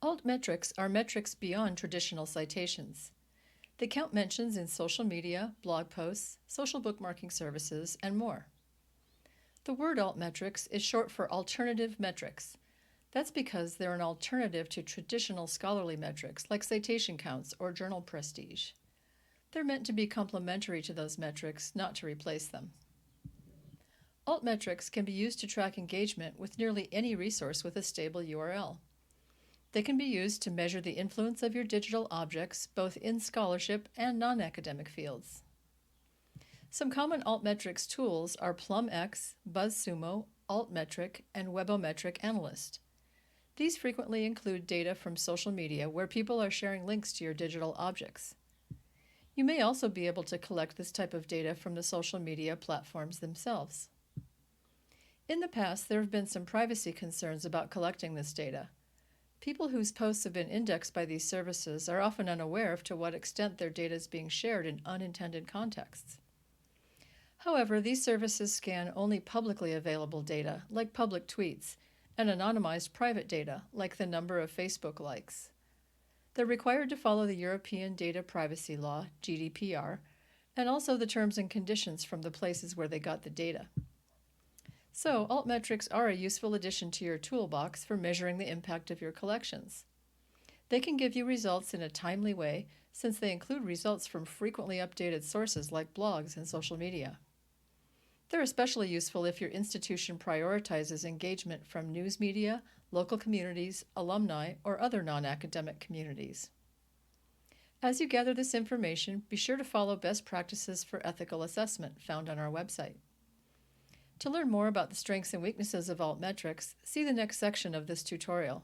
Altmetrics are metrics beyond traditional citations. They count mentions in social media, blog posts, social bookmarking services, and more. The word altmetrics is short for alternative metrics. That's because they're an alternative to traditional scholarly metrics like citation counts or journal prestige. They're meant to be complementary to those metrics, not to replace them. Altmetrics can be used to track engagement with nearly any resource with a stable URL. They can be used to measure the influence of your digital objects both in scholarship and non-academic fields. Some common altmetrics tools are PlumX, BuzzSumo, Altmetric, and Webometric Analyst. These frequently include data from social media where people are sharing links to your digital objects. You may also be able to collect this type of data from the social media platforms themselves. In the past, there have been some privacy concerns about collecting this data. People whose posts have been indexed by these services are often unaware of to what extent their data is being shared in unintended contexts. However, these services scan only publicly available data, like public tweets, and anonymized private data, like the number of Facebook likes. They're required to follow the European Data Privacy Law, GDPR, and also the terms and conditions from the places where they got the data. So, altmetrics are a useful addition to your toolbox for measuring the impact of your collections. They can give you results in a timely way since they include results from frequently updated sources like blogs and social media. They're especially useful if your institution prioritizes engagement from news media, local communities, alumni, or other non-academic communities. As you gather this information, be sure to follow best practices for ethical assessment found on our website. To learn more about the strengths and weaknesses of altmetrics, see the next section of this tutorial.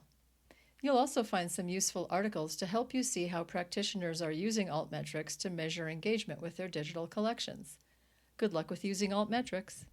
You'll also find some useful articles to help you see how practitioners are using altmetrics to measure engagement with their digital collections. Good luck with using altmetrics.